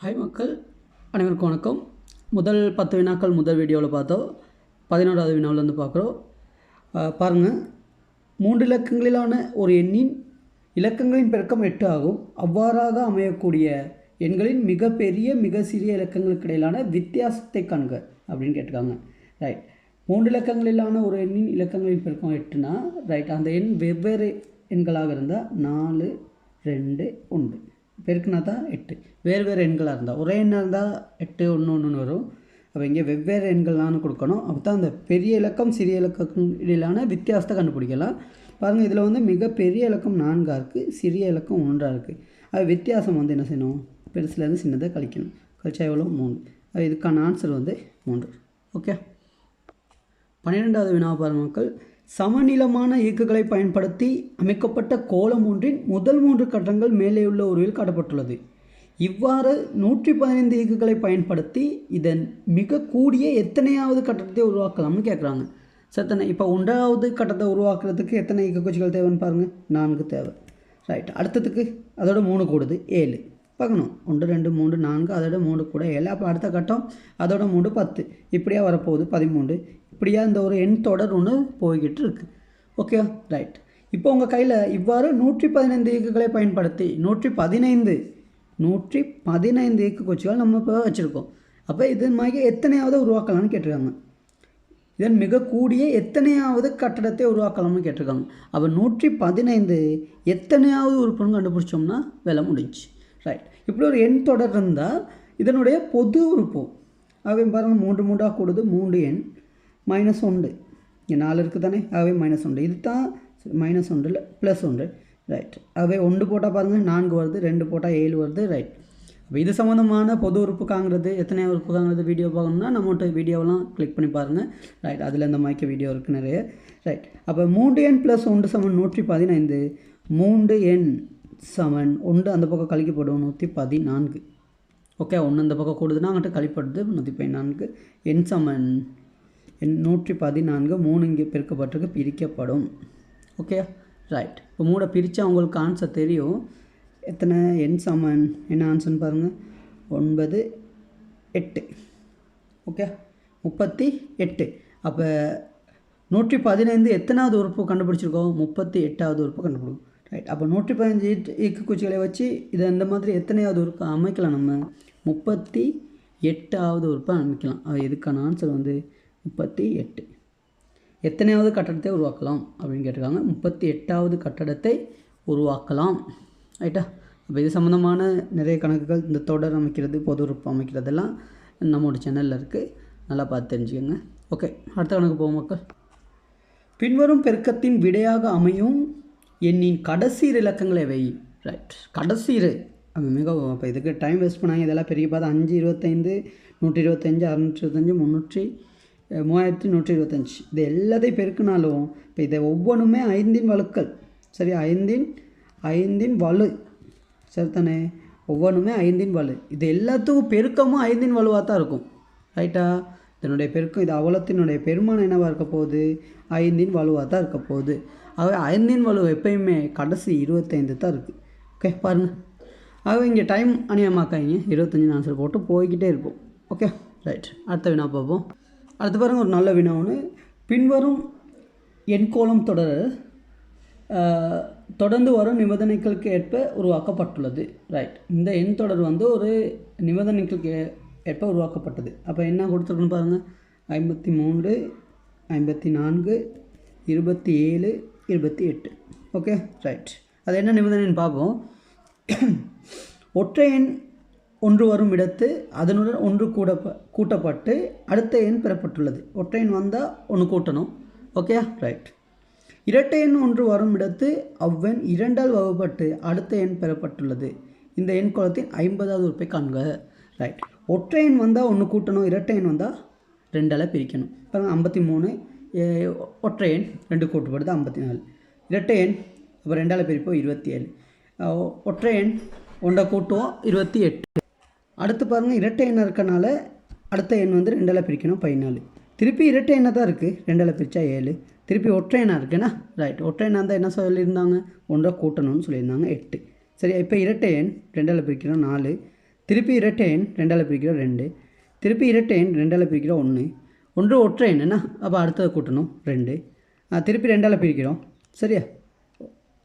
Hi மக்கள் அனைவருக்கும் வணக்கம். முதல் 10 வினாக்கள் முதல் வீடியோவில் பார்த்தோம். 11வது வினாவில் வந்து பார்க்குறோம். பாருங்கள், 3 இலக்கங்களிலான ஒரு எண்ணின் இலக்கங்களின் பெருக்கம் 8 ஆகும். அவ்வாறாக அமையக்கூடிய எண்களின் மிகப்பெரிய மிக சிறிய இலக்கங்களுக்கு இடையிலான வித்தியாசத்தை காண்க அப்படின்னு கேட்டிருக்காங்க. ரைட், 3 இலக்கங்களிலான ஒரு எண்ணின் இலக்கங்களின் பெருக்கம் 8னா ரைட், அந்த எண் வெவ்வேறு எண்களாக இருந்தால் 4, 2, 1 பெருக்குனா தான் 8. வேறு வேறு எண்களாக இருந்தால், ஒரே எண்ணாக இருந்தால் 8, 1, 1 வரும். அப்போ இங்கே வெவ்வேறு எண்கள்லான்னு கொடுக்கணும். அப்போ தான் அந்த பெரிய இலக்கம் சிறிய இலக்கம் இடையிலான வித்தியாசத்தை கண்டுபிடிக்கலாம். பாருங்கள், இதில் வந்து மிகப்பெரிய இலக்கம் 4 இருக்குது, சிறிய இலக்கம் 1 இருக்குது. அது வித்தியாசம் வந்து என்ன செய்யணும், பெருசுலேருந்து சின்னதை கழிக்கணும். கழிச்சா எவ்வளோ, 3. அது இதுக்கான ஆன்சர் வந்து 3. ஓகே. 12வது வினாவை பாருங்கள் மக்கள். சமநிலமான இயக்குகளை பயன்படுத்தி அமைக்கப்பட்ட கோலம் ஒன்றின் முதல் 3 கட்டங்கள் மேலே உள்ள உருவில் காட்டப்பட்டுள்ளது. இவ்வாறு 115 இயக்குகளை பயன்படுத்தி இதன் மிக கூடிய எத்தனையாவது கட்டத்தை உருவாக்கலாம்னு கேட்குறாங்க. சத்தனை இப்போ 1வது கட்டத்தை உருவாக்குறதுக்கு எத்தனை இயக்க குச்சிகள் தேவைன்னு பாருங்கள், 4 தேவை. ரைட், அடுத்ததுக்கு அதோட 3 கூடுது, 7 பார்க்கணும். 1, 2, 3, 4, அதோட 3 கூட 7. அப்போ அடுத்த கட்டம் அதோட 3 10, இப்படியா வரப்போகுது 13. இப்படியா இந்த ஒரு எண் தொடர் ஒன்று போய்கிட்டு இருக்குது. Okay right. இப்போ உங்கள் கையில் இவ்வாறு 115 இயக்குகளை பயன்படுத்தி 115 இயக்கு குச்சிகள் நம்ம இப்போ வச்சுருக்கோம். அப்போ இது மாதிரி எத்தனையாவது உருவாக்கலாம்னு கேட்டிருக்காங்க. இதன் மிக கூடிய எத்தனையாவது கட்டடத்தை உருவாக்கலாம்னு கேட்டிருக்காங்க. அப்போ 115 எத்தனையாவது உறுப்புன்னு கண்டுபிடிச்சோம்னா வேலை முடிஞ்சு. ரைட், இப்படி ஒரு எண் தொடர் இருந்தால் இதனுடைய பொது உறுப்பு ஆகவே பாருங்கள், 3 3 கூடுது, 3 எண் -1 இங்கே 4 இருக்குது தானே, ஆகவே -1. இது தான் -1 இல்லை +1. ரைட், ஆகவே 1 போட்டால் பாருங்கள் 4 வருது, 2 போட்டால் 7 வருது. ரைட், அப்போ இது சம்மந்தமான பொது உறுப்பு காங்கிறது எத்தனை உறுப்பு காங்கிறது வீடியோ பார்க்கணும்னா நம்மகிட்ட வீடியோவெலாம் கிளிக் பண்ணி பாருங்கள். ரைட், அதில் இந்த மாதிரி வீடியோ இருக்குது நிறைய. ரைட், அப்போ 3 எண் + 1 = 115. 3 எண் சமன் 1 அந்த பக்கம் கழிக்கப்படும் 114. ஓகே, 1 அந்த பக்கம் கூடுதுன்னா அங்கிட்ட கழிப்படுது 114. எண் சமன் 114. 3 இங்கே பெருக்கப்பட்டிருக்கு, பிரிக்கப்படும். ஓகே ரைட், இப்போ 3 பிரித்தா உங்களுக்கு ஆன்சர் தெரியும். எத்தனை எண் சமன் என்ன ஆன்சர்னு பாருங்கள், 9, 8. ஓகே, 38. அப்போ 115 எத்தனாவது உறுப்பு கண்டுபிடிச்சிருக்கோம், 38வது உறுப்பு கண்டுபிடிக்கும். ரைட், அப்போ 115 இயக்கு குச்சிகளை வச்சு இதை இந்த மாதிரி எத்தனையாவது உறுப்பு அமைக்கலாம், நம்ம 38வது உறுப்பை அமைக்கலாம். அது இதுக்கான ஆன்சர் வந்து 38. எத்தனையாவது கட்டடத்தை உருவாக்கலாம் அப்படின்னு கேட்டிருக்காங்க. 38வது கட்டடத்தை உருவாக்கலாம். ரைட்டா, அப்போ இது சம்மந்தமான நிறைய கணக்குகள், இந்த தொடர் அமைக்கிறது, பொது உறுப்பு அமைக்கிறதெல்லாம் நம்மளோட சேனலில் இருக்குது, நல்லா பார்த்து தெரிஞ்சுக்கோங்க. ஓகே, அடுத்த கணக்கு போவோம் மக்கள். பின்வரும் பெருக்கத்தின் விடையாக அமையும் எண்ணின் கடைசி இலக்கங்களை எவை. ரைட், கடைசி அது மிகவும், அப்போ இதுக்கு டைம் வேஸ்ட் பண்ணாங்க. இதெல்லாம் பெரிய பார்த்து 5, 25, 125, 625, 3125. இது எல்லாத்தையும் பெருக்கினாலும் இப்போ இதை ஒவ்வொன்றுமே 5இன் வலுக்கள். சரி, 5இன் வலு சரித்தானே, ஒவ்வொன்றுமே 5இன் வலு. இது எல்லாத்துக்கும் பெருக்கமும் 5இன் வலுவாக தான் இருக்கும். ரைட்டா, இதனுடைய பெருக்கம், இது அவ்வளோத்தினுடைய பெருமானம் என்னவாக இருக்க போகுது, 5இன் வலுவாக தான் இருக்க போகுது. ஆகவே 5இன் வலு எப்பயுமே கடைசி 25 தான் இருக்குது. ஓகே பாருங்கள், ஆகவே இங்கே டைம் அநியமாக்காங்க, 25 ஆன்சர் போட்டு போய்கிட்டே இருப்போம். ஓகே ரைட், அடுத்த வினா பார்ப்போம். அடுத்து பாருங்கள், ஒரு நல்ல வினா ஒன்று. பின்வரும் எண்கோளம் தொடர்ந்து வரும் நிபந்தனைகளுக்கு ஏற்ப உருவாக்கப்பட்டுள்ளது. ரைட், இந்த எண் தொடர் வந்து ஒரு நிபந்தனைகளுக்கு ஏற்ப உருவாக்கப்பட்டது. அப்போ என்ன கொடுத்துருக்குன்னு பாருங்கள், 53, 54, 27, 28. ஓகே ரைட், அது என்ன நிபந்தனைன்னு பார்ப்போம். ஒற்றை எண் ஒன்று வரும் இடத்து அதனுடன் ஒன்று கூட்டப்பட்டு அடுத்த எண் பெறப்பட்டுள்ளது. ஒற்றை எண் வந்தால் ஒன்று கூட்டணும். Okay right. இரட்டை எண் ஒன்று வரும் இடத்து அவ்வெண் 2ஆல் வகுப்பட்டு அடுத்த எண் பெறப்பட்டுள்ளது. இந்த எண் கோலத்தின் 50வது உறுப்பை காண்க. ரைட், ஒற்றை எண் வந்தால் ஒன்று கூட்டணும், இரட்டை எண் வந்தால் 2ஆல் பிரிக்கணும். பாருங்கள், 53 ஒற்றை எண் 2 கூட்டப்படுது 54. இரட்டை எண் அப்போ 2ஆல் பிரிப்போம் 27. ஒற்றை எண் 1 கூட்டுவோம் 28. அடுத்து பாருங்கள், இரட்டை எண்ணாக இருக்கனால அடுத்த எண் வந்து 2ஆல் பிரிக்கணும் 14. திருப்பி இரட்டை எண்ணாக தான் இருக்குது, 2ஆல் பிரித்தா 7. திருப்பி ஒற்றை எண்ணாக இருக்குன்னா ரைட், ஒற்றை எண்ணாக இருந்தால் என்ன சொல்லியிருந்தாங்க, 1 கூட்டணும்னு சொல்லியிருந்தாங்க 8. சரி, இப்போ இரட்டை எண் 2ஆல் பிரிக்கிறோம் 4. திருப்பி இரட்டை எண் 2ஆல் பிரிக்கிறோம் 2, திருப்பி இரட்டை எண் 2ஆல் பிரிக்கிறோம் 1, 1 ஒற்றை எண் என்ன, அப்போ அடுத்தது கூட்டணும் 2, திருப்பி 2ஆல் பிரிக்கிறோம். சரியா,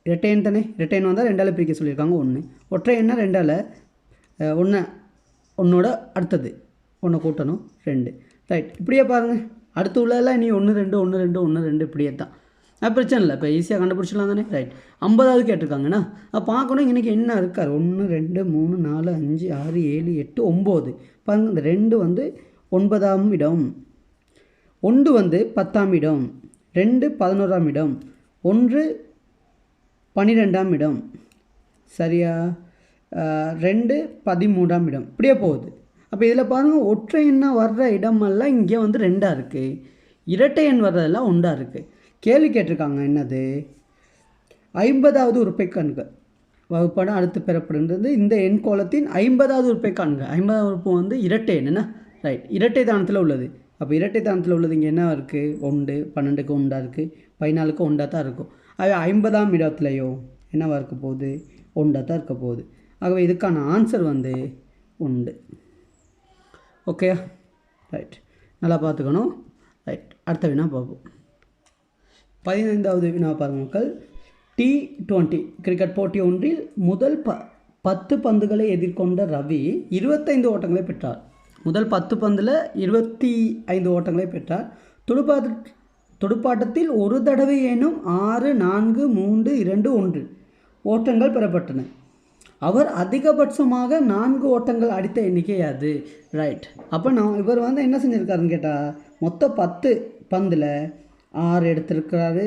இரட்டை எண் தானே, இரட்டை எண் வந்தால் 2ஆல் பிரிக்க சொல்லியிருக்காங்க 1, ஒற்றை எண்ணா 2ஆல் 1 1ஓட அடுத்தது 1 கூட்டணும் 2. ரைட், இப்படியே பாருங்கள். அடுத்து உள்ளதெல்லாம் நீ 1 2 1 2 1 2 இப்படியே தான். பிரச்சனை இல்லை, இப்போ ஈஸியாக கண்டுபிடிச்சிடலாம் தானே. ரைட், 50வது கேட்டிருக்காங்கண்ணா பார்க்கணும். இன்றைக்கி என்ன இருக்கார், 1 2 3 4 5 6 7 8 9 பாருங்கள். இந்த 2 வந்து 9ஆம் இடம், 1 வந்து 10ஆம் இடம், 2 11ஆம் இடம், 1 12ஆம் இடம், சரியா, 2 13ஆம் இடம், இப்படியே போகுது. அப்போ இதில் பாருங்கள், ஒற்றை எண்ணாக வர்ற இடமெல்லாம் இங்கே வந்து 2ஆக இருக்குது, இரட்டை எண் வர்றதெல்லாம் 1ஆக இருக்குது. கேள்வி கேட்டிருக்காங்க என்னது, 50வது உறுப்பை காண்க. வகுப்பான அடுத்து பெறப்படுகிறது இந்த எண் கோலத்தின் 50வது உறுப்பை காண்க. 50வது உறுப்பு வந்து இரட்டை எண் என்ன. ரைட், இரட்டை தானத்தில் உள்ளது. அப்போ இரட்டை தானத்தில் உள்ளது இங்கே என்ன இருக்குது, 1 12க்கு 1 இருக்குது, 14க்கு 1 தான் இருக்கும். அது 50ஆம் இடத்துலையோ என்னவா இருக்க போகுது, 1 தான் இருக்க போகுது. ஆகவே இதுக்கான ஆன்சர் வந்து 1. ஓகே, ரைட், நல்லா பார்த்துக்கணும். ரைட், அடுத்த வினா பார்ப்போம். 15வது வினா பாருங்கள் மக்கள். T20 கிரிக்கெட் போட்டி ஒன்றில் முதல் 10 பந்துகளை எதிர்கொண்ட ரவி 25 ஓட்டங்களை பெற்றார். முதல் 10 பந்தில் 25 ஓட்டங்களை பெற்றார். துடுப்பாட்டத்தில் ஒரு தடவை ஏனும் 6 4 3 2 1 ஓட்டங்கள் பெறப்பட்டன. அவர் அதிகபட்சமாக 4 ஓட்டங்கள் அடித்த எண்ணிக்கை அது. ரைட், அப்போ இவர் வந்து என்ன செஞ்சுருக்காருன்னு கேட்டால், மொத்தம் 10 பந்தில் 6 எடுத்திருக்காரு,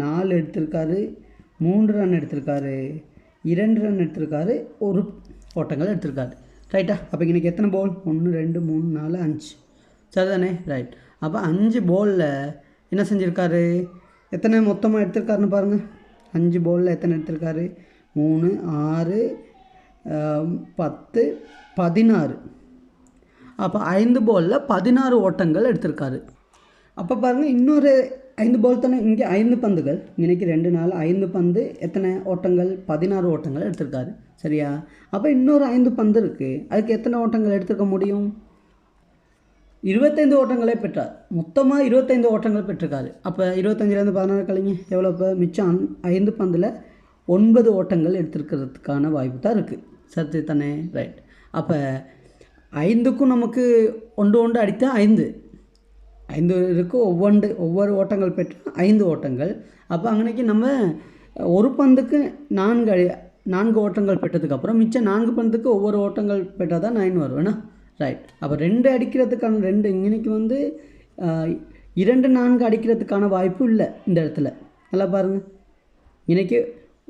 4 எடுத்திருக்காரு, 3 ரன் எடுத்திருக்காரு, 2 ரன் எடுத்திருக்காரு, 1 ஓட்டங்கள் எடுத்திருக்காரு. ரைட்டா, அப்போ இன்றைக்கி எத்தனை பால், 1 2 3 4 5, சரிதானே. ரைட், அப்போ 5 பாலில் என்ன செஞ்சுருக்காரு, எத்தனை மொத்தமாக எடுத்திருக்காருன்னு பாருங்கள். 5 பாலில் எத்தனை எடுத்திருக்காரு, 3 6 10 16. அப்போ 5 பாலில் 16 ஓட்டங்கள் எடுத்திருக்காரு. அப்போ பாருங்கள், இன்னொரு 5 பால் தானே, இங்கே 5 பந்துகள், இன்றைக்கி 2 நாள் 5 பந்து, எத்தனை ஓட்டங்கள், 16 ஓட்டங்கள் எடுத்திருக்காரு. சரியா, அப்போ இன்னொரு 5 பந்து இருக்குது, அதுக்கு எத்தனை ஓட்டங்கள் எடுத்துக்க முடியும், 25 ஓட்டங்களே பெற்றார். மொத்தமாக 25 ஓட்டங்கள் பெற்றிருக்காரு. அப்போ 25லேருந்து 16 கழிங்க எவ்வளோ, இப்போ மிச்சம் 5 பந்தில் 9 ஓட்டங்கள் எடுத்துருக்கிறதுக்கான வாய்ப்பு தான் இருக்குது. சரி தானே. ரைட், அப்போ 5க்கும் நமக்கு 1 1 அடித்தா 5 இருக்குது, ஒவ்வொரு ஓட்டங்கள் பெற்றால் 5 ஓட்டங்கள். அப்போ அன்றைக்கி நம்ம ஒரு பந்துக்கு 4 ஓட்டங்கள் பெற்றதுக்கப்புறம் மிச்சம் 4 பந்துக்கு ஒவ்வொரு ஓட்டங்கள் பெற்றால் தான் 9 வரும் வேணா. ரைட், அப்போ 2 அடிக்கிறதுக்கான 2 இன்னைக்கு வந்து 2 4 அடிக்கிறதுக்கான வாய்ப்பு இல்லை இந்த இடத்துல. நல்லா பாருங்கள், இன்றைக்கி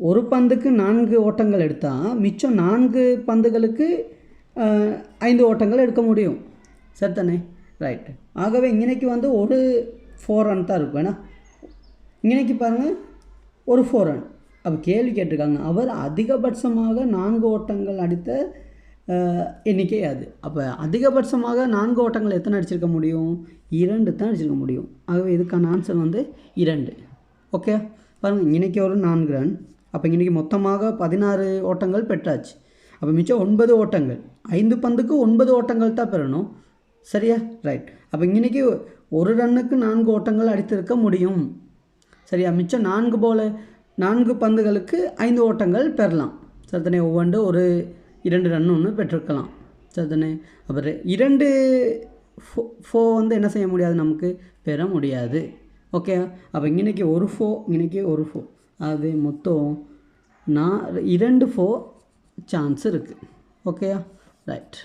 ஒரு பந்துக்கு 4 ஓட்டங்கள் எடுத்தால் மிச்சம் 4 பந்துகளுக்கு 5 ஓட்டங்கள் எடுக்க முடியும். சரி தானே. ரைட், ஆகவே இன்றைக்கி வந்து ஒரு 4 ரன் தான் இருக்கும் வேணா. இன்றைக்கி பாருங்கள், ஒரு 4 ரன். அப்போ கேள்வி கேட்டிருக்காங்க, அவர் அதிகபட்சமாக 4 ஓட்டங்கள் அடித்த எண்ணிக்கை அது. அப்போ அதிகபட்சமாக 4 ஓட்டங்கள் எத்தனை அடிச்சிருக்க முடியும், 2 தான் அடிச்சிருக்க முடியும். ஆகவே இதுக்கான ஆன்சர் வந்து 2. ஓகே, பாருங்கள், இன்றைக்கி ஒரு 4 ரன். அப்போ இன்றைக்கி மொத்தமாக 16 ஓட்டங்கள் பெற்றாச்சு. அப்போ மிச்சம் 9 ஓட்டங்கள், 5 பந்துக்கு 9 ஓட்டங்கள் தான் பெறணும். சரியா. ரைட், அப்போ இன்றைக்கி ஒரு ரன்னுக்கு 4 ஓட்டங்கள் அடித்திருக்க முடியும். சரியா, மிச்சம் 4 பந்துகளுக்கு 5 ஓட்டங்கள் பெறலாம். சரிதானே, ஒவ்வொன்று ஒரு 2 ரன் ஒன்று பெற்றிருக்கலாம். சரிதானே. அப்புறம் 2 4 வந்து என்ன செய்ய முடியாது, நமக்கு பெற முடியாது. ஓகே, அப்போ இன்றைக்கி ஒரு 4, இன்றைக்கி ஒரு 4, அது மொத்தம் 2 4 சான்ஸ் இருக்குது. ஓகேயா. ரைட்,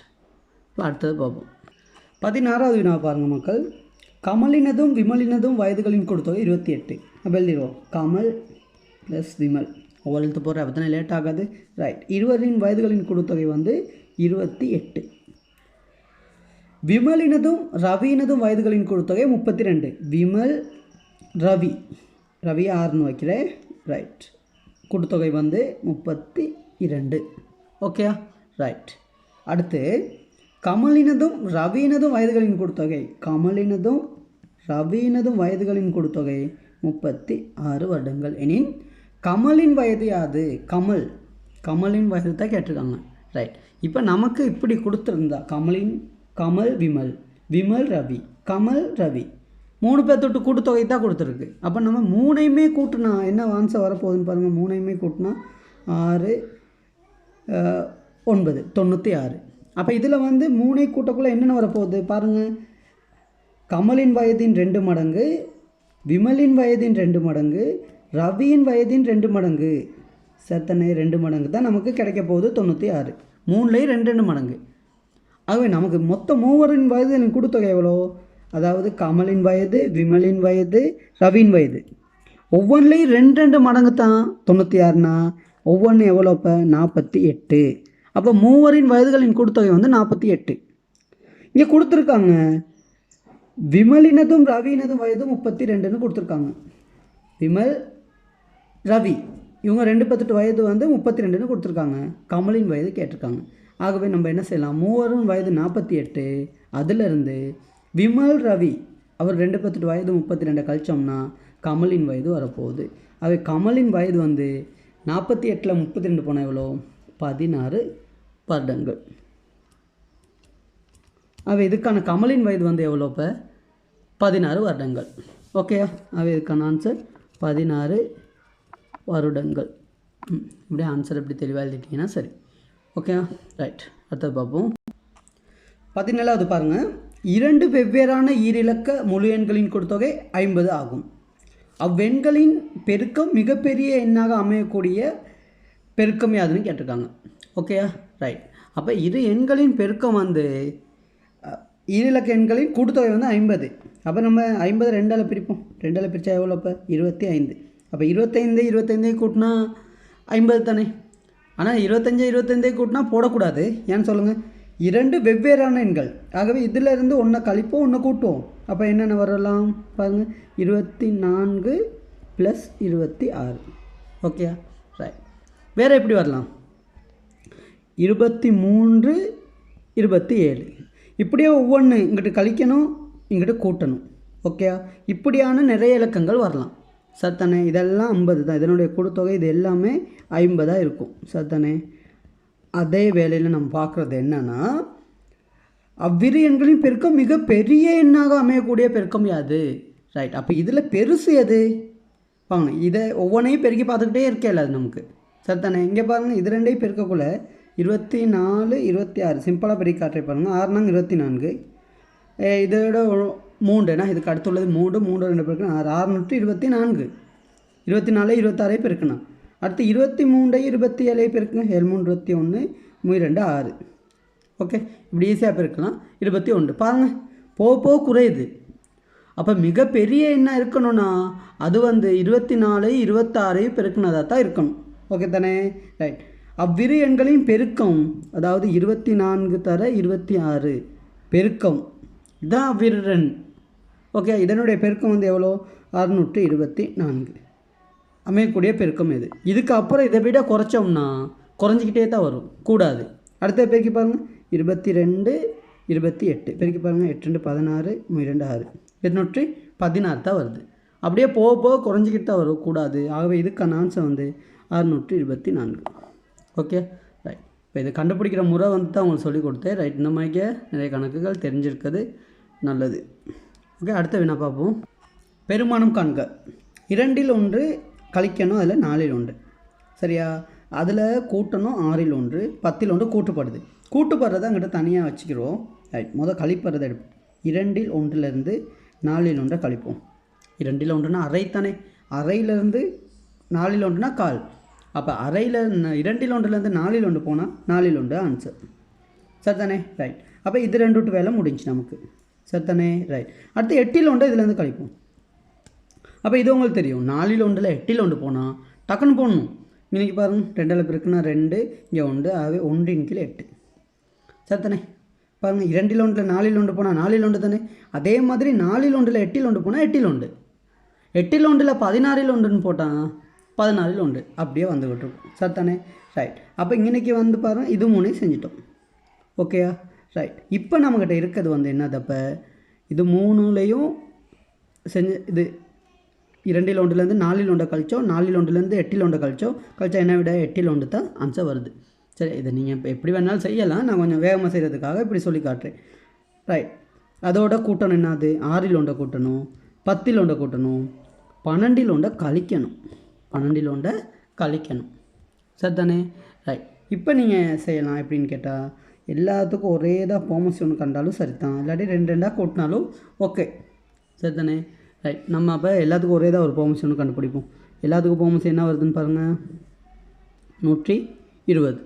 இப்போ அடுத்தது பார்ப்போம். 16வது வினா பாருங்கள் மக்கள். கமலினதும் விமலினதும் வயதுகளின் கொடுத்தொகை 28. அப்போ எழுதிடுவோம், கமல் ப்ளஸ் விமல். ஒவ்வொரு எழுத்து போகிற அப்போ தானே லேட் ஆகாது. ரைட், இருவரின் வயதுகளின் கொடுத்தொகை வந்து 28. விமலினதும் ரவியினதும் வயதுகளின் கொடுத்தொகை 32. விமல் ரவி 6ன்னு வைக்கிறேன். ரைட், கொடுத்தொகை வந்து 32. ஓகே. ரைட், அடுத்து கமலினதும் ரவியினதும் வயதுகளின் கொடுத்தொகை, கமலினதும் ரவியினதும் வயதுகளின் கொடுத்தொகை 36 வருடங்கள் எனின் கமலின் வயது யாது. கமலின் வயது தான் கேட்டிருக்காங்க. ரைட். இப்போ நமக்கு இப்படி கொடுத்துருந்தா கமல் விமல், விமல் ரவி, கமல் ரவி 3 பேர்த்தொட்டு கூட்டுத்தொகை தான் கொடுத்துருக்கு. அப்போ நம்ம 3ஐயுமே கூட்டினா என்ன ஆன்சர் வரப்போகுதுன்னு பாருங்கள். 3ஐயுமே கூட்டினா 6 9 96. அப்போ இதில் வந்து 3ஐ கூட்டக்குள்ளே என்னென்ன வரப்போகுது பாருங்கள். கமலின் வயதின் 2 மடங்கு, விமலின் வயதின் 2 மடங்கு, ரவியின் வயதின் 2 மடங்கு, சத்தனை 2 மடங்கு தான் நமக்கு கிடைக்க போகுது 96. 3லேயும் 2 மடங்கு. ஆகவே நமக்கு மொத்தம் மூவரின் வயது கூட்டுத்தொகை எவ்வளோ? அதாவது கமலின் வயது, விமலின் வயது, ரவின் வயது ஒவ்வொன்றிலையும் 2 மடங்கு தான் 96னா ஒவ்வொன்று எவ்வளோ? இப்போ 48. அப்போ மூவரின் வயதுகளின் கூட்டுத்தொகை வந்து 48. இங்கே கொடுத்துருக்காங்க விமலினதும் ரவியினதும் வயது 32ன்னு கொடுத்துருக்காங்க. விமல் ரவி இவங்க 2 பேர்த்தொட்டு வயது வந்து 32ன்னு கொடுத்துருக்காங்க. கமலின் வயது கேட்டிருக்காங்க. ஆகவே நம்ம என்ன செய்யலாம், மூவரும் வயது 48, அதிலிருந்து விமல் ரவி அவர் 2 பேர்த்தொட்டு வயது 32 கழிச்சோம்னா கமலின் வயது வரப்போகுது. ஆகவே கமலின் வயது வந்து 48ல் 32 போனால் எவ்வளோ? 16 வருடங்கள். ஆகவே இதுக்கான கமலின் வயது வந்து எவ்வளோ? இப்போ 16 வருடங்கள். ஓகேயா? ஆகவே இதுக்கான ஆன்சர் 16 வருடங்கள். இப்படியே ஆன்சர் எப்படி தெளிவாக எழுதிட்டிங்கன்னா சரி. Okay right. அடுத்தது பார்ப்போம். 17வது பாருங்கள். 2 வெவ்வேறான ஈரிலக்க முழு எண்களின் கூட்டுத்தொகை 50 ஆகும். அவ்வெண்களின் பெருக்கம் மிகப்பெரிய எண்ணாக அமையக்கூடிய பெருக்கம் யாதுன்னு கேட்டிருக்காங்க. ஓகேயா ரைட். அப்போ இரு எண்களின் பெருக்கம் வந்து ஈரிலக்க எண்களின் கூட்டுத்தொகை வந்து 50. அப்போ நம்ம 50 2ஆல் பிரிப்போம். 2ஆல் பிரித்தா எவ்வளோ? இப்போ 25. அப்போ 25 கூட்டினா 50 தானே. ஆனால் 25 கூட்டினா போடக்கூடாது. ஏன்னு சொல்லுங்கள், 2 வெவ்வேறான எண்கள். ஆகவே இதிலிருந்து ஒன்றை கழிப்போம், ஒன்று கூட்டுவோம். அப்போ என்னென்ன வரலாம் பாருங்கள். 24 + 26. Okay right. வேறு எப்படி வரலாம்? 23 27. இப்படியே ஒவ்வொன்று இங்கிட்டு கழிக்கணும், இங்கிட்டு கூட்டணும். ஓகே, இப்படியான நிறைய இலக்கங்கள் வரலாம். சத்தானே. இதெல்லாம் 50 தான் இதனுடைய கூட்டுத்தொகை. இது எல்லாமே 50 இருக்கும். சத்தானே. அதே வேளையில் நம்ம பார்க்குறது என்னன்னா, அவ்விரு எண்களின் பெருக்கம் மிக பெரிய எண்ணாக அமையக்கூடிய பெருக்கம் யாது? ரைட். அப்போ இதில் பெருசு எது? வாங்க, இதை ஒவ்வொன்றையும் பெருக்கி பார்த்துக்கிட்டே இருக்கல அது நமக்கு. சத்தானே. இங்கே பாருங்கள், இது 2ஐயும் பெருக்கக்குள்ள 24 26 சிம்பிளாக பெருக்கி காட்டுறே பாருங்கள். 6 நாங்க 24. இதோட 3னா இதுக்கு அடுத்துள்ளது 3 2 பெருக்கணும் 6 624. 24 26 பெருக்கணும். அடுத்து 23 27 பெருக்குங்க. 7 3 21 2 6. ஓகே, இப்படி ஈஸியாக பெருக்கலாம். 21 பாருங்கள், போக குறையுது. அப்போ மிகப்பெரிய என்ன இருக்கணும்னா அது வந்து 24 26 பெருக்குனதாக தான் இருக்கணும். ஓகே தானே ரைட். அவ்விரு எண்களின் பெருக்கம், அதாவது 24 தர 26 பெருக்கம் இதான் அவ்விரு எண். ஓகே, இதனுடைய பெருக்கம் வந்து எவ்வளோ? 624 அமையக்கூடிய பெருக்கம் இது. இதுக்கு அப்புறம் இதை விட குறைச்சோம்னா குறைஞ்சிக்கிட்டே தான் வரும், கூடாது. அடுத்த பெருக்கி பாருங்கள். 22 28 பெருக்கி பாருங்கள். 8 2 16 2 6 816 தான் வருது. அப்படியே போக குறைஞ்சிக்கிட்டு தான் வரும், கூடாது. ஆகவே இதுக்கான ஆன்சர் வந்து 624. Okay right. இப்போ இதை கண்டுபிடிக்கிற முறை வந்து தான் உங்களுக்கு சொல்லிக் கொடுத்தேன். ரைட். இந்த மாதிரிக்கே நிறைய கணக்குகள் தெரிஞ்சிருக்கிறது நல்லது. ஓகே, அடுத்த வினா பார்ப்போம். பெருமானம் காண்க. 2ல் 1 கழிக்கணும், அதில் 4ல் 1 சரியா. அதில் கூட்டணும் 6ல் 1 10ல் 1 கூட்டுப்படுது. கூட்டுப்படுறதை அங்கிட்ட தனியாக வச்சுக்கிறோம். ரைட். முதல் கழிப்படுறதை எடுப்போம். 2ல் 1லேருந்து 4ல் 1 கழிப்போம். 2ல் 1னா அரை தானே. அரையிலேருந்து 4ல் 1னா கால். அப்போ அரையில் 2ல் 1லேருந்து 4ல் 1 போனால் 4ல் 1 ஆன்சர். சரி தானே ரைட். அப்போ இது 2 விட்டு வேலை முடிஞ்சு நமக்கு. சரி தானே ரைட். அடுத்து 8ல் 1 இதுலேருந்து கழிப்போம். அப்போ இது உங்களுக்கு தெரியும். 4ல் 1ல் 8ல் 1 போனால் டக்குன்னு போடணும். இன்றைக்கி பாருங்கள், 2ஆல் பெருக்குனா 2 இங்கே 1. ஆகவே 1 × 8. சரி தானே. பாருங்கள், 2ல் 1ல் 4ல் 1 போனால் 4ல் 1 தானே. அதே மாதிரி 4ல் 1ல் 8ல் 1 போனால் 8ல் 1. 8ல் 1ல் 16ல் 1ன்னு போட்டால் 14ல் 1 அப்படியே வந்துக்கிட்டு இருக்கும். சரி தானே ரைட். அப்போ இன்றைக்கி வந்து பாருங்கள், இது 3 செஞ்சிட்டோம். ஓகேயா ரைட். இப்போ நம்மக்கிட்ட இருக்கிறது வந்து என்னதப்போ, இது 3லையும் செஞ்சு இது 2ல் 1லேருந்து 4ல் 1 கழிச்சோம். 4ல் 1லேருந்து 8ல் 1 கழிச்சா என்ன விட 8ல் 1 தான் ஆன்சர் வருது. சரி, இதை நீங்கள் இப்போ எப்படி வேணாலும் செய்யலாம். நான் கொஞ்சம் வேகமாக செய்கிறதுக்காக இப்படி சொல்லி காட்டுறேன். ரைட். அதோட கூட்டணும் என்னது? 6ல் ஒன்றை கூட்டணும், 10ல் ஒன்றை கூட்டணும், 12ல் ஒன்றை கழிக்கணும், 12ல் ஒன்றை கழிக்கணும். சரி தானே? ரைட். இப்போ நீங்கள் செய்யலாம் எப்படின்னு கேட்டால், எல்லாத்துக்கும் ஒரே தான் ஃபார்மசி ஒன்று கண்டாலும் சரி தான், இல்லாட்டி 2 2ஆக கூட்டினாலும் ஓகே. சரி தானே? ரைட். நம்ம அப்போ எல்லாத்துக்கும் ஒரே தான் ஒரு ஃபார்மசி ஒன்று கண்டுபிடிப்போம். எல்லாத்துக்கும் ஃபார்மசி என்ன வருதுன்னு பாருங்கள், 120.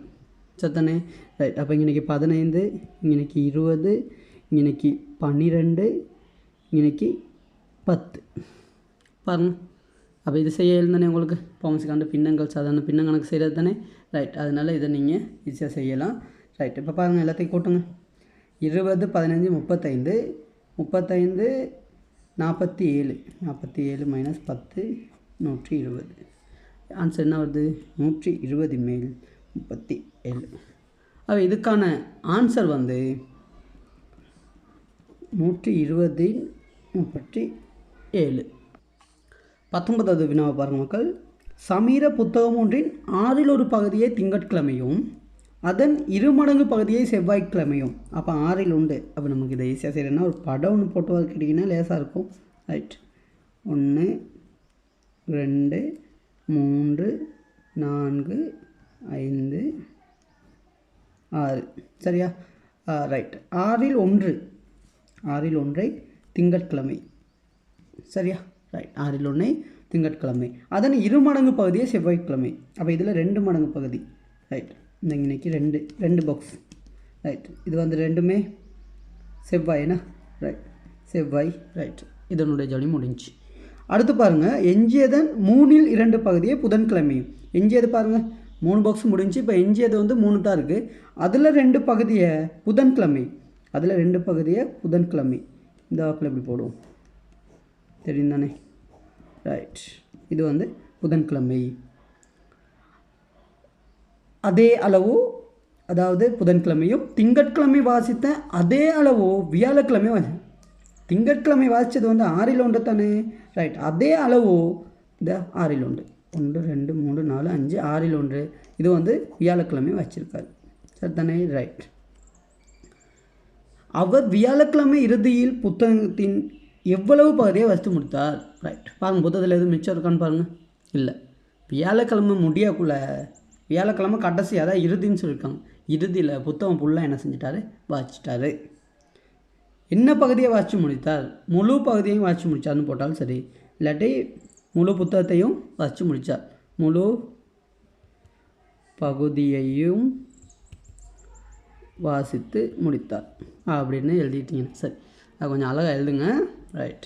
சரி தானே? ரைட். அப்போ இன்றைக்கி 15, இன்றைக்கி 20, இன்றைக்கி 12, இன்றைக்கி 10 பாருங்கள். அப்போ இது செய்ய தானே உங்களுக்கு ஃபார்மசிக்கான பின்னங்கள் சாதாரண பின்ன கணக்கு செய்கிறது தானே. ரைட். அதனால் இதை நீங்கள் ஈஸியாக செய்யலாம். ரைட். இப்போ பாருங்கள், எல்லாத்தையும் கூட்டுங்க. 20 15 35, 35 47, 47 மைனஸ் 10 120. ஆன்சர் என்ன வருது? 120 மேல் 37. அப்போ இதுக்கான ஆன்சர் வந்து 120 37. 19வது வினாவை பாருங்கள் மக்கள். சமீர புத்தகம் ஒன்றின் 6ல் ஒரு பகுதியை திங்கட்கிழமையும் அதன் 2 மடங்கு பகுதியை செவ்வாய்க்கிழமையும். அப்போ 6ல் உண்டு. அப்போ நமக்கு இதை ஈஸியாக செய்யணும்னா ஒரு படம் ஒன்று போட்டு வச்சுக்கிட்டிங்கன்னா லேசாக இருக்கும். ரைட். 1 2 3 4 5 6. சரியா? ரைட். 6ல் 1, 6ல் 1 திங்கட்கிழமை. சரியா? ரைட். 6ல் 1 திங்கட்கிழமை, அதன் 2 மடங்கு பகுதியை செவ்வாய்க்கிழமை. அப்போ இதில் 2 மடங்கு பகுதி. ரைட். இந்த இன்றைக்கி 2 பாக்ஸ். ரைட். இது வந்து ரெண்டுமே செவ்வாய்னா. ரைட். செவ்வாய். ரைட். இதனுடைய ஜொலி முடிஞ்சு. அடுத்து பாருங்கள், எஞ்சியதன் 3ல் 2 பகுதியை புதன்கிழமையும். எஞ்சியது பாருங்கள், 3 பாக்ஸ் முடிஞ்சு. இப்போ எஞ்சியது வந்து 3 தான் இருக்குது. அதில் 2 பகுதியை புதன்கிழமை, அதில் 2 பகுதியை புதன்கிழமை. இந்த வாக்கில் எப்படி போடுவோம் தெரியும் தானே? ரைட். இது வந்து புதன்கிழமை. அதே அளவு, அதாவது புதன்கிழமையும் திங்கட்கிழமை வாசித்த அதே அளவு வியாழக்கிழமை திங்கட்கிழமை வாசித்தது வந்து 6ல் 1 தானே. ரைட். அதே அளவு இந்த 6ல் 1, 1 2 3 4 5 6ல் 1 இது வந்து வியாழக்கிழமை வச்சிருக்காரு. சரி தானே? ரைட். அவர் வியாழக்கிழமை இறுதியில் புத்தகத்தின் எவ்வளவு பகுதியை வசித்து முடித்தார்? ரைட். பாருங்கள், புத்தகத்தில் எதுவும் மிச்சம் இருக்கான்னு பாருங்கள். இல்லை. வியாழக்கிழமை முடியக்குள்ள, வியாழக்கிழமை கடைசி, அதான் இறுதின்னு சொல்லியிருக்காங்க. இறுதியில் புத்தகம் ஃபுல்லாக என்ன செஞ்சிட்டாரு? வாசிச்சிட்டாரு. என்ன பகுதியை வாசித்து முடித்தார்? முழு பகுதியையும் வாசித்து முடித்தார்னு போட்டாலும் சரி, இல்லாட்டி முழு புத்தகத்தையும் வாசித்து முடித்தார், முழு பகுதியையும் வாசித்து முடித்தார் அப்படின்னு எழுதிட்டீங்க. சரி, அது கொஞ்சம் அழகாக எழுதுங்க. ரைட்.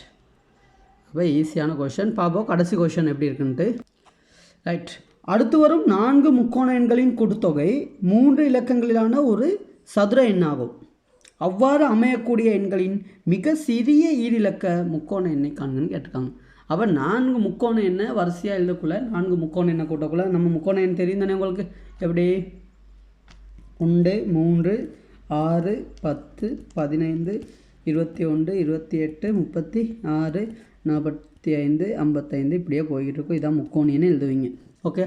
அப்போ ஈஸியான கொஷின் பார்ப்போம். கடைசி கொஷின் எப்படி இருக்குன்ட்டு. ரைட். அடுத்து வரும் 4 முக்கோண எண்களின் கூட்டுத்தொகை 3 இலக்கங்களிலான ஒரு சதுர எண்ணாகும். அவ்வாறு அமையக்கூடிய எண்களின் மிக சிறிய ஈரிலக்க முக்கோண எண்ணை காண்கன்னு கேட்டிருக்காங்க. அப்போ 4 முக்கோண எண்ணை வரிசையாக எழுதக்குள்ள, 4 முக்கோண எண்ணை கூட்டக்குள்ள நம்ம முக்கோண எண் தெரியும் தானே உங்களுக்கு? எப்படி? 1 3 6 10 15 21 28 36 45 55 இப்படியே போய்கிட்டு இருக்கும். இதான் முக்கோணின்னு எழுதுவீங்க. ஓகே.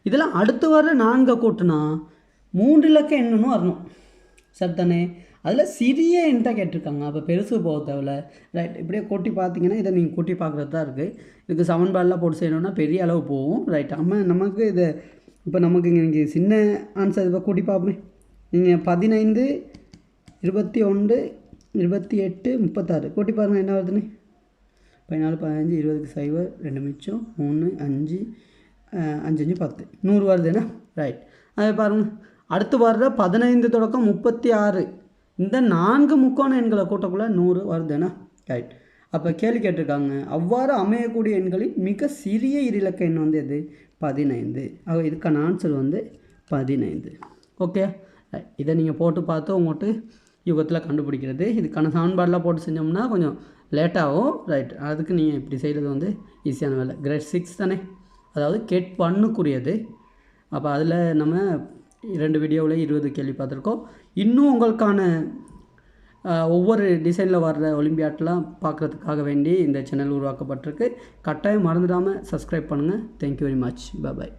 இதில் அடுத்து வர 4 கூட்டினா 3 இலக்க எண்ணுன்னு வரணும். சரி தானே? அதில் சிறிய எண் தான் கேட்டிருக்காங்க. அப்போ பெருசு போக தேவையில்ல. ரைட். இப்படியே கூட்டி பார்த்தீங்கன்னா இதை நீங்கள் கூட்டி பார்க்குறது தான் இருக்குது. இதுக்கு சமன்பாடெலாம் போட்டு செய்யணுன்னா பெரிய அளவு போகும். ரைட். நமக்கு இது இப்போ நமக்கு இங்கே சின்ன ஆன்சர் இப்போ கூட்டி பார்ப்போமே. நீங்கள் 15 21 28 36 கூட்டி பாருங்கள் என்ன வருதுன்னு. 14 15 20 0 2 மிச்சம் 3 5 5 5 10 100 வருதுன்னா. ரைட். அதை பாருங்கள். அடுத்து வர்ற 15 தொடக்கம் 36 இந்த 4 முக்கோண எண்களை கூட்டக்குள்ள 100 வருதுன்னா. ரைட். அப்போ கேள்வி கேட்டிருக்காங்க, அவ்வாறு அமையக்கூடிய எண்களில் மிக சிறிய இலக்க எண் வந்து எது? 15. இதுக்கான ஆன்சர் வந்து 15. ஓகே. இதை நீங்கள் போட்டு பார்த்து உங்கள்கிட்ட யுகத்தில் கண்டுபிடிக்கிறது. இதுக்கான சமன்பாடெலாம் போட்டு செஞ்சோம்னா கொஞ்சம் லேட்டாகும். ரைட். அதுக்கு நீங்கள் இப்படி செய்கிறது வந்து ஈஸியான வேலை. கிரேட் 6 தானே, அதாவது கேட் 1க்குரியது. அப்போ அதில் நம்ம 2 வீடியோவில் 20 கேள்வி பார்த்துருக்கோம். இன்னும் உங்களுக்கான ஒவ்வொரு டிசைனில் வர்ற ஒலிம்பியாட்லாம் பார்க்குறதுக்காக வேண்டி இந்த சேனல் உருவாக்கப்பட்டிருக்கு. கட்டாயம் மறந்துடாமல் சப்ஸ்கிரைப் பண்ணுங்கள். Thank you very much. பாய்.